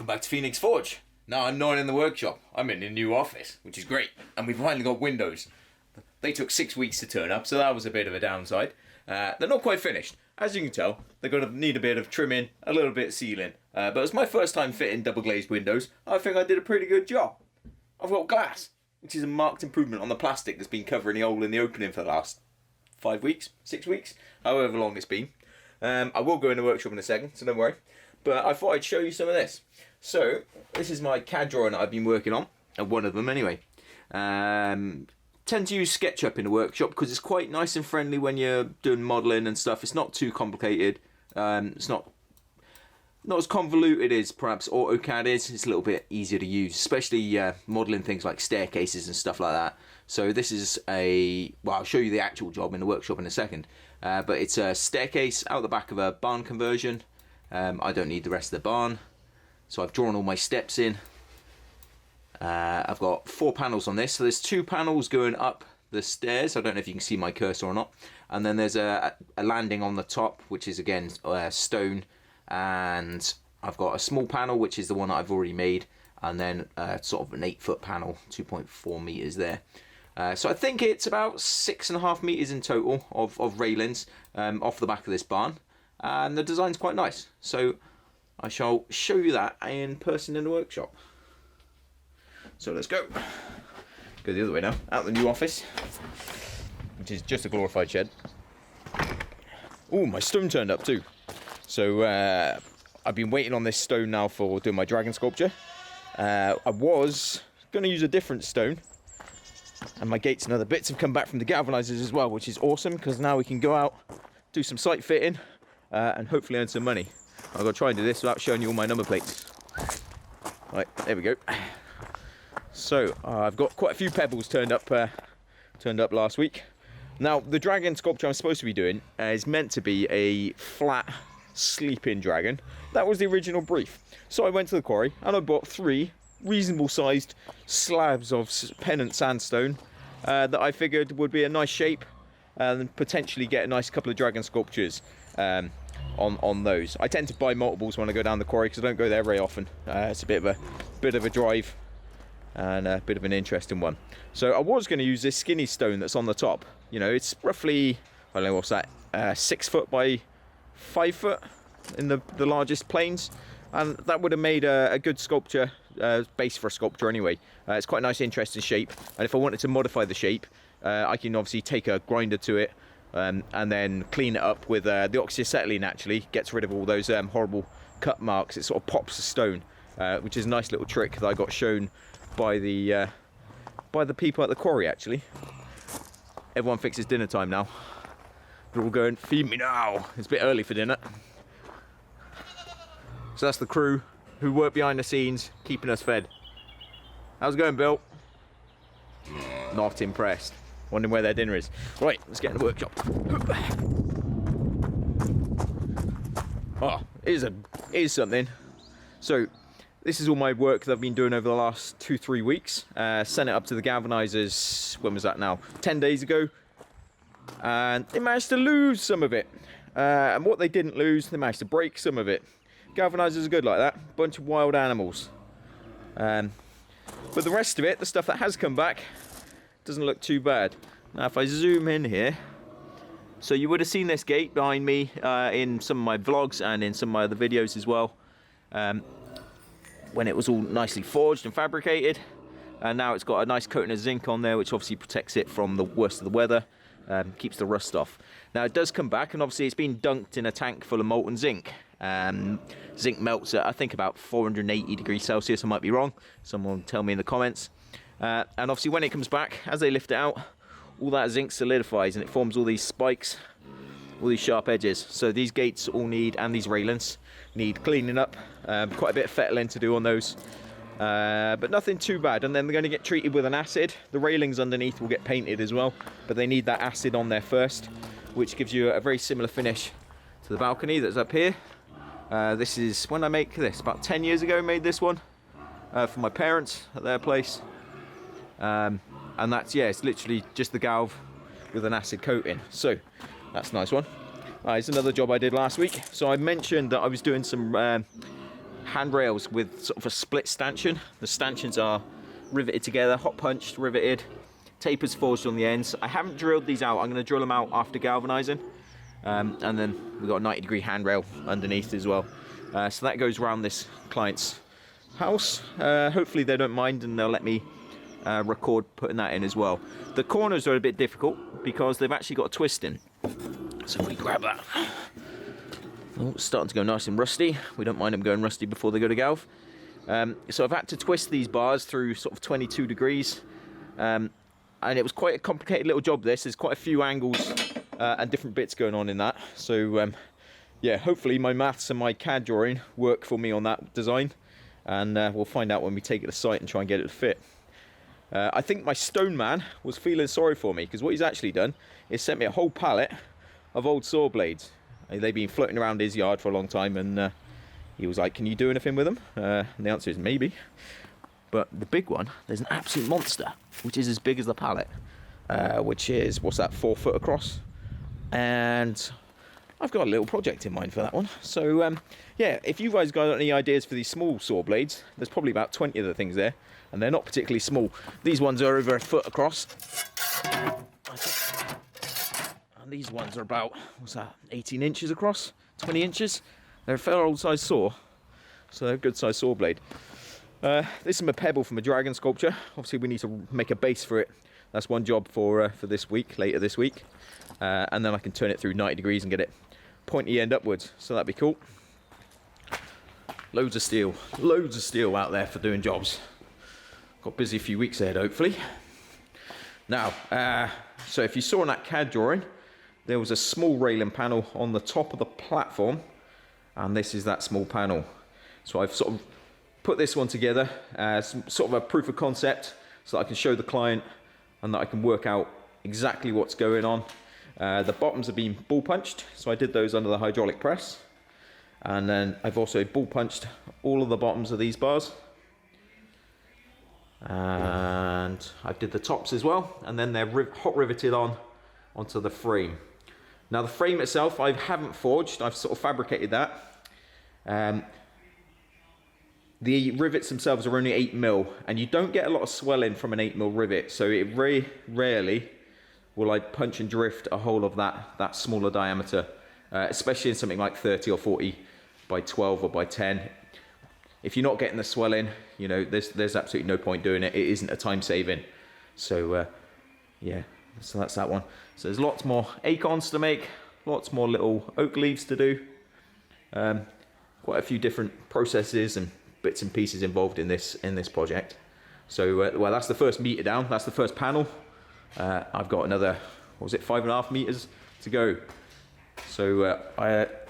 back to Phoenix Forge. Now I'm not in the workshop, I'm in a new office, which is great. And we've finally got windows. They took 6 weeks to turn up, so that was a bit of a downside. They're not quite finished. As you can tell, they're going to need a bit of trimming, a little bit of sealing. But it's my first time fitting double glazed windows. I think I did a pretty good job. I've got glass, which is a marked improvement on the plastic that's been covering the hole in the opening for the last 5 weeks, 6 weeks, however long it's been. I will go in the workshop in a second, so don't worry. But I thought I'd show you some of this. So, this is my CAD drawing that I've been working on, one of them anyway. Tend to use SketchUp in the workshop because it's quite nice and friendly when you're doing modelling and stuff. It's not too complicated. It's not as convoluted as perhaps AutoCAD is. It's a little bit easier to use, especially modelling things like staircases and stuff like that. So this is well, I'll show you the actual job in the workshop in a second. But it's a staircase out the back of a barn conversion. I don't need the rest of the barn, so I've drawn all my steps in. I've got 4 panels on this, so there's 2 panels going up the stairs. I don't know if you can see my cursor or not. And then there's a landing on the top, which is again stone. And I've got a small panel, which is the one that I've already made, and then sort of an 8-foot panel, 2.4 meters there. So I think it's about 6.5 meters in total of railings off the back of this barn. And the design's quite nice, so I shall show you that in person in the workshop. So let's go the other way now, out the new office, which is just a glorified shed. Oh, my stone turned up too. So I've been waiting on this stone now for doing my dragon sculpture. I was going to use a different stone, and my gates and other bits have come back from the galvanizers as well, which is awesome because now we can go out, do some site fitting, and hopefully earn some money. I've got to try and do this without showing you all my number plates. Right, there we go. So I've got quite a few pebbles turned up last week. Now the dragon sculpture I'm supposed to be doing is meant to be a flat sleeping dragon. That was the original brief. So I went to the quarry and I bought 3 reasonable sized slabs of pennant sandstone that I figured would be a nice shape and potentially get a nice couple of dragon sculptures on those. I tend to buy multiples when I go down the quarry because I don't go there very often. It's a bit of a drive and a bit of an interesting one. So I was going to use this skinny stone that's on the top. You know, it's roughly, I don't know what's that, 6 foot by 5 foot in the largest planes, and that would have made a good sculpture base for a sculpture anyway. It's quite a nice interesting shape, and if I wanted to modify the shape, I can obviously take a grinder to it and then clean it up with the oxyacetylene. Actually gets rid of all those horrible cut marks. It sort of pops the stone, which is a nice little trick that I got shown by the people at the quarry. Actually, everyone thinks it's dinner time now. They're all going, feed me now. It's a bit early for dinner. So that's the crew who work behind the scenes, keeping us fed. How's it going, Bill? Not impressed. Wondering where their dinner is. Right, let's get in the workshop. Oh, here's something. So, this is all my work that I've been doing over the last 2-3 weeks. Sent it up to the galvanizers, when was that now? 10 days ago. And they managed to lose some of it. And what they didn't lose, they managed to break some of it. Galvanizers are good like that. Bunch of wild animals. But the rest of it, the stuff that has come back, doesn't look too bad. Now if I zoom in here, so you would have seen this gate behind me in some of my vlogs and in some of my other videos as well, when it was all nicely forged and fabricated, and now it's got a nice coating of zinc on there, which obviously protects it from the worst of the weather, keeps the rust off. Now it does come back, and obviously it's been dunked in a tank full of molten zinc. Zinc melts at I think about 480 degrees Celsius. I might be wrong, someone tell me in the comments. And obviously when it comes back, as they lift it out, all that zinc solidifies and it forms all these spikes, all these sharp edges. So these gates all need, and these railings need cleaning up. Quite a bit of fettling to do on those, but nothing too bad. And then they're going to get treated with an acid. The railings underneath will get painted as well, but they need that acid on there first, which gives you a very similar finish to the balcony that's up here. This is when I make this, about 10 years ago I made this one for my parents at their place. And that's, yeah, it's literally just the galv with an acid coating. So that's a nice one. It's another job I did last week. So I mentioned that I was doing some handrails with sort of a split stanchion. The stanchions are riveted together, hot punched, riveted, tapers forged on the ends. I haven't drilled these out. I'm going to drill them out after galvanizing. And then we've got a 90-degree handrail underneath as well. So that goes around this client's house. Hopefully they don't mind and they'll let me record putting that in as well. The corners are a bit difficult because they've actually got a twist in. So if we grab that. Oh, it's starting to go nice and rusty. We don't mind them going rusty before they go to galv. So I've had to twist these bars through sort of 22 degrees. And it was quite a complicated little job this. There's quite a few angles and different bits going on in that. So yeah, hopefully my maths and my CAD drawing work for me on that design. And we'll find out when we take it to site and try and get it to fit. I think my stone man was feeling sorry for me because what he's actually done is sent me a whole pallet of old saw blades. They've been floating around his yard for a long time, and he was like, can you do anything with them? And the answer is maybe. But the big one, there's an absolute monster, which is as big as the pallet, which is, what's that, 4 foot across? And I've got a little project in mind for that one. So yeah, if you guys got any ideas for these small saw blades, there's probably about 20 of the things there, and they're not particularly small. These ones are over 1 foot across. And these ones are about, what's that, 18 inches across, 20 inches. They're a fair old size saw, so they're a good size saw blade. This is a pebble from a dragon sculpture. Obviously we need to make a base for it. That's one job for this week, later this week. And then I can turn it through 90 degrees and get it pointy end upwards, so that'd be cool. Loads of steel out there for doing jobs. Got busy a few weeks ahead, hopefully. Now, so if you saw in that CAD drawing, there was a small railing panel on the top of the platform, and this is that small panel. So I've sort of put this one together as sort of a proof of concept so that I can show the client and that I can work out exactly what's going on. The bottoms have been ball punched, so I did those under the hydraulic press. And then I've also ball punched all of the bottoms of these bars. And I did the tops as well, and then they're hot riveted onto the frame. Now the frame itself I haven't forged, I've sort of fabricated that. The rivets themselves are only 8mm, and you don't get a lot of swelling from an 8mm rivet, so it very rarely will I punch and drift a hole of that smaller diameter, especially in something like 30 or 40 by 12 or by 10. If you're not getting the swelling, you know, there's absolutely no point doing it. It isn't a time saving. So yeah, so that's that one. So there's lots more acorns to make, lots more little oak leaves to do. Quite a few different processes and bits and pieces involved in this project. So well, that's the first meter down. That's the first panel. I've got another, what was it, 5.5 meters to go. So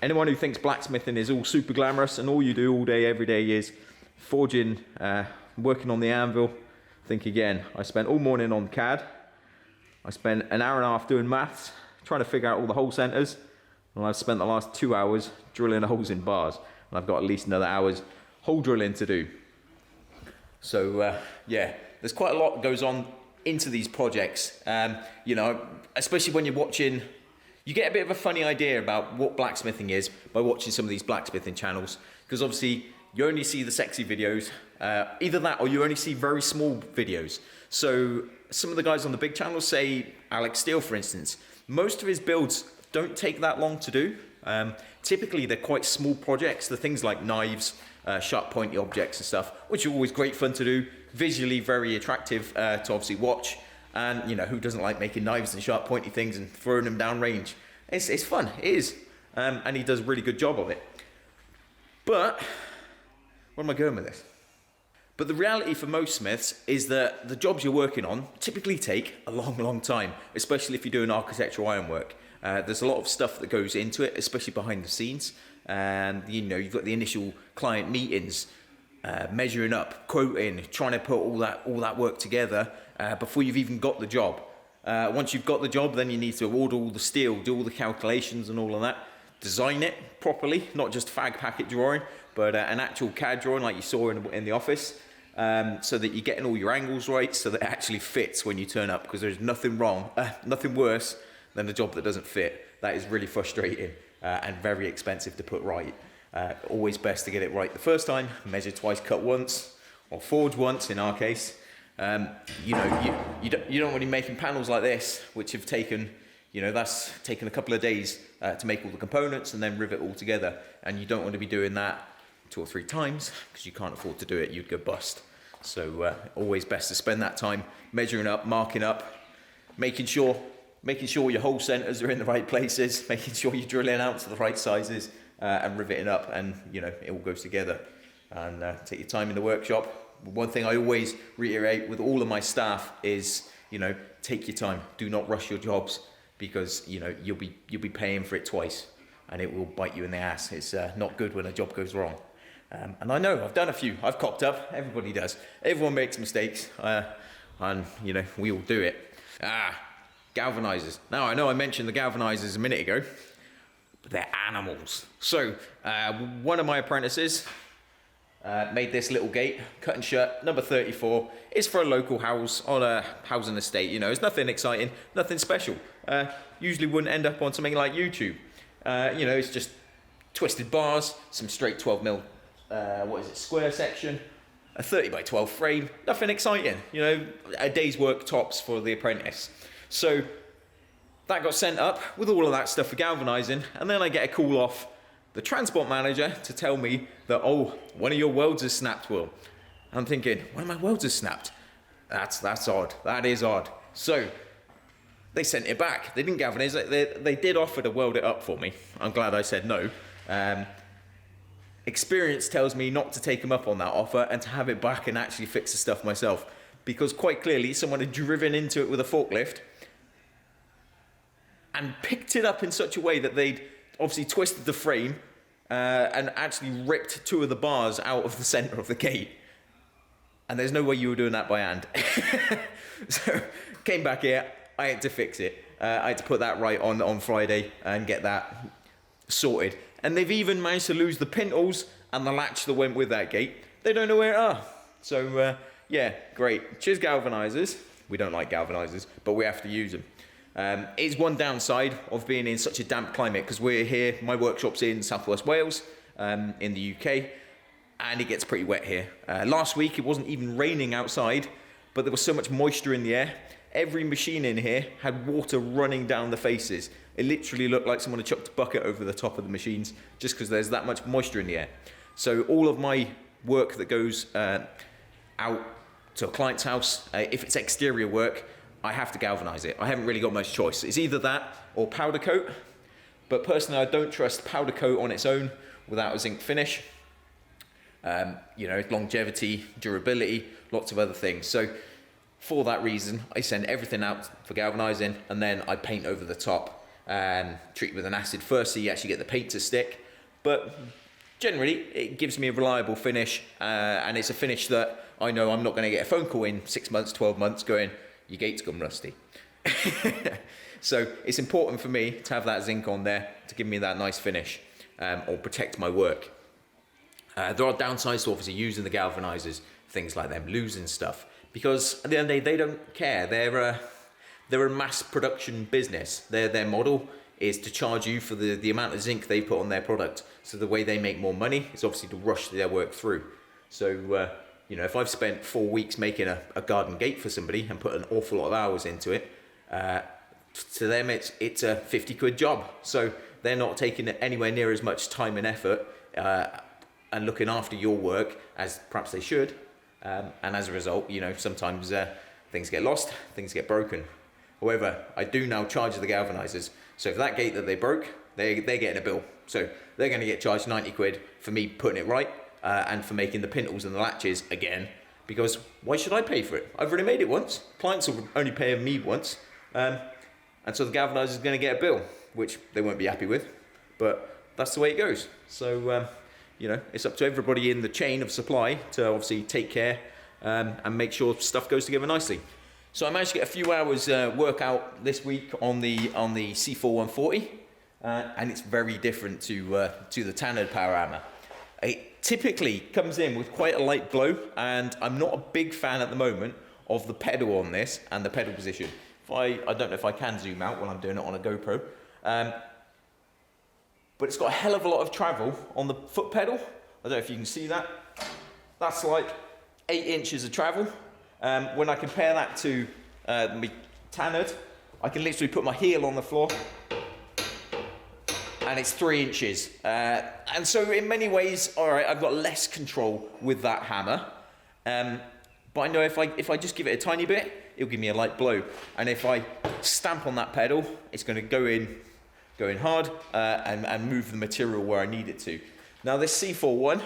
anyone who thinks blacksmithing is all super glamorous and all you do all day, every day is forging, working on the anvil, think again. I spent all morning on CAD. I spent an hour and a half doing maths, trying to figure out all the hole centers. And I've spent the last 2 hours drilling holes in bars. And I've got at least another hour's hole drilling to do. So yeah, there's quite a lot that goes on into these projects. You know, especially when you're watching, you get a bit of a funny idea about what blacksmithing is by watching some of these blacksmithing channels, because obviously you only see the sexy videos, either that or you only see very small videos. So some of the guys on the big channels, say Alex Steele for instance, most of his builds don't take that long to do. Typically they're quite small projects, the things like knives, sharp pointy objects and stuff, which are always great fun to do, visually very attractive to obviously watch. And you know, who doesn't like making knives and sharp pointy things and throwing them down range? It's fun, it is. And he does a really good job of it. But, where am I going with this? But the reality for most smiths is that the jobs you're working on typically take a long time, especially if you're doing architectural ironwork. There's a lot of stuff that goes into it, especially behind the scenes. And you know, you've got the initial client meetings, measuring up, quoting, trying to put all that work together before you've even got the job. Once you've got the job, then you need to order all the steel, do all the calculations and all of that, design it properly, not just fag packet drawing, but an actual CAD drawing like you saw in the office, so that you're getting all your angles right, so that it actually fits when you turn up, because there's nothing worse than a job that doesn't fit. That is really frustrating and very expensive to put right. Always best to get it right the first time, measure twice, cut once, or forge once in our case. You don't want to be making panels like this, which have taken, that's taken a couple of days to make all the components and then rivet all together. And you don't want to be doing that 2 or 3 times because you can't afford to do it, you'd go bust. So always best to spend that time measuring up, marking up, making sure your hole centers are in the right places, making sure you're drilling out to the right sizes, and riveting up, and it all goes together. And take your time in the workshop. One thing I always reiterate with all of my staff is, take your time. Do not rush your jobs, because you'll be paying for it twice, and it will bite you in the ass. It's not good when a job goes wrong. And I know I've done a few. I've cocked up. Everybody does. Everyone makes mistakes, and we all do it. Galvanizers. Now I know I mentioned the galvanizers a minute ago, but they're animals. So one of my apprentices made this little gate, cut and shut, number 34. It's for a local house on a housing estate. It's nothing exciting, nothing special. Usually wouldn't end up on something like YouTube. It's just twisted bars, some straight 12mm, square section, a 30 by 12 frame, nothing exciting. A day's work tops for the apprentice. So that got sent up with all of that stuff for galvanizing, and then I get a call off the transport manager to tell me that, one of your welds has snapped, Will. I'm thinking, one of my welds has snapped? That's odd. That is odd. So they sent it back. They didn't galvanize it. They did offer to weld it up for me. I'm glad I said no. Experience tells me not to take them up on that offer and to have it back and actually fix the stuff myself, because quite clearly someone had driven into it with a forklift and picked it up in such a way that they'd obviously twisted the frame and actually ripped 2 of the bars out of the center of the gate. And there's no way you were doing that by hand. So came back here, I had to fix it. I had to put that right on Friday and get that sorted. And they've even managed to lose the pintles and the latch that went with that gate. They don't know where it are. So yeah, great. Cheers, galvanizers. We don't like galvanizers, but we have to use them. It's one downside of being in such a damp climate, because we're here, my workshop's in Southwest Wales, in the UK, and it gets pretty wet here. Last week it wasn't even raining outside, but there was so much moisture in the air. Every machine in here had water running down the faces. It literally looked like someone had chucked a bucket over the top of the machines, just because there's that much moisture in the air. So all of my work that goes out to a client's house, if it's exterior work, I have to galvanize it. I haven't really got much choice. It's either that or powder coat, but personally I don't trust powder coat on its own without a zinc finish. Longevity, durability, lots of other things. So for that reason, I send everything out for galvanizing, and then I paint over the top and treat it with an acid first so you actually get the paint to stick. But generally, it gives me a reliable finish, and it's a finish that I know I'm not going to get a phone call in 6 months, 12 months going, your gate's gone rusty. So it's important for me to have that zinc on there to give me that nice finish, or protect my work. There are downsides to obviously using the galvanizers, things like them losing stuff, because at the end of the day, they don't care. They're a mass production business. Their model is to charge you for the amount of zinc they put on their product. So the way they make more money is obviously to rush their work through. So if I've spent 4 weeks making a garden gate for somebody and put an awful lot of hours into it, to them it's a 50 quid job. So they're not taking anywhere near as much time and effort and looking after your work as perhaps they should. And as a result, sometimes things get lost, things get broken. However, I do now charge the galvanizers. So for that gate that they broke, they're getting a bill. So they're going to get charged 90 quid for me putting it right, and for making the pintles and the latches again, because why should I pay for it? I've already made it once. Clients will only pay me once. And so the galvanizer is going to get a bill, which they won't be happy with, but that's the way it goes. So, it's up to everybody in the chain of supply to obviously take care and make sure stuff goes together nicely. So I managed to get a few hours work out this week on the C4 140, and it's very different to the Tannered power hammer. It typically comes in with quite a light glow, and I'm not a big fan at the moment of the pedal on this and the pedal position. I don't know if I can zoom out when I'm doing it on a GoPro, but but it's got a hell of a lot of travel on the foot pedal. I don't know if you can see that. That's like 8 inches of travel. When I compare that to my Tanard, I can literally put my heel on the floor and it's 3 inches. And so in many ways, all right, I've got less control with that hammer. But I know if I just give it a tiny bit, it'll give me a light blow. And if I stamp on that pedal, it's going to go in hard and move the material where I need it to. Now this C4 one,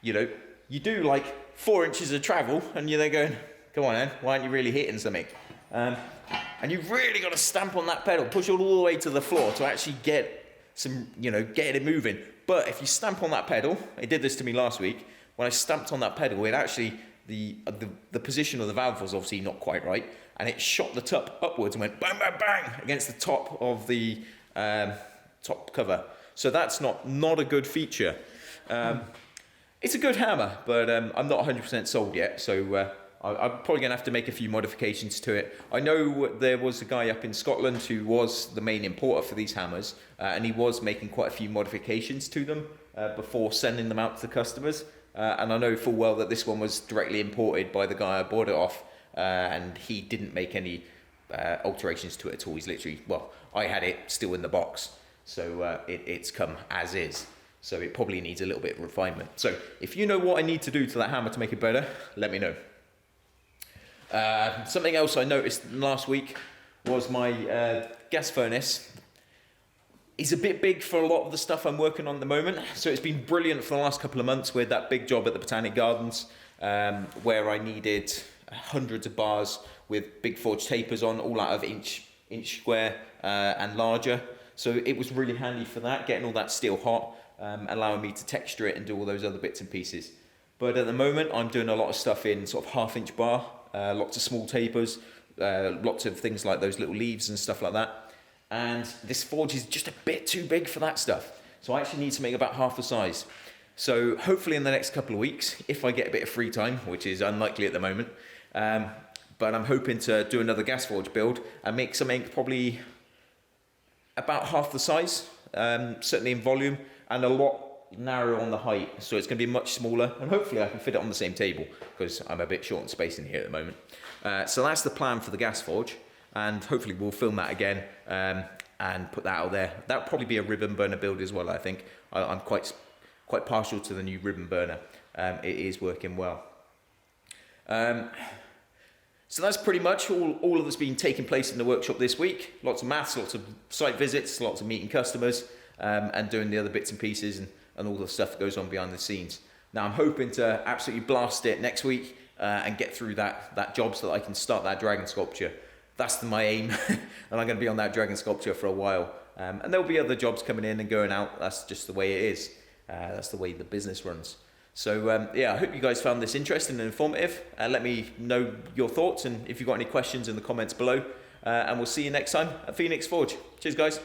you know, you do like 4 inches of travel and you're there going, come on then, why aren't you really hitting something? And you've really got to stamp on that pedal, push it all the way to the floor to actually get some, you know, get it moving. But if you stamp on that pedal, it did this to me last week, when I stamped on that pedal, it actually, the position of the valve was obviously not quite right, and it shot the top upwards and went bang, bang, bang against the top of the top cover. So that's not a good feature. It's a good hammer, but I'm not 100% sold yet, so I'm probably going to have to make a few modifications to it. I know there was a guy up in Scotland who was the main importer for these hammers, and he was making quite a few modifications to them before sending them out to the customers. And I know full well that this one was directly imported by the guy I bought it off, and he didn't make any alterations to it at all. He's literally, well, I had it still in the box, so it's come as is. So it probably needs a little bit of refinement. So if you know what I need to do to that hammer to make it better, let me know. Something else I noticed last week was my gas furnace. It's a bit big for a lot of the stuff I'm working on at the moment, so it's been brilliant for the last couple of months with that big job at the Botanic Gardens, where I needed hundreds of bars with big forged tapers on, all out of inch square and larger. So it was really handy for that, getting all that steel hot, allowing me to texture it and do all those other bits and pieces. But at the moment, I'm doing a lot of stuff in sort of half-inch bar, lots of small tapers, lots of things like those little leaves and stuff like that. And this forge is just a bit too big for that stuff. So I actually need something about half the size. So hopefully in the next couple of weeks, if I get a bit of free time, which is unlikely at the moment, but I'm hoping to do another gas forge build and make something probably about half the size, certainly in volume, and a lot narrower on the height. So it's going to be much smaller, and hopefully I can fit it on the same table, because I'm a bit short on space in here at the moment. So that's the plan for the gas forge. And hopefully we'll film that again and put that out there. That'll probably be a ribbon burner build as well, I think. I'm quite partial to the new ribbon burner. It is working well. So that's pretty much all of that's been taking place in the workshop this week. Lots of maths, lots of site visits, lots of meeting customers, and doing the other bits and pieces and all the stuff that goes on behind the scenes. Now I'm hoping to absolutely blast it next week and get through that job so that I can start that dragon sculpture. That's my aim, and I'm going to be on that dragon sculpture for a while. And there'll be other jobs coming in and going out. That's just the way it is. That's the way the business runs. So yeah, I hope you guys found this interesting and informative. Let me know your thoughts and if you've got any questions in the comments below. And we'll see you next time at Phoenix Forge. Cheers, guys.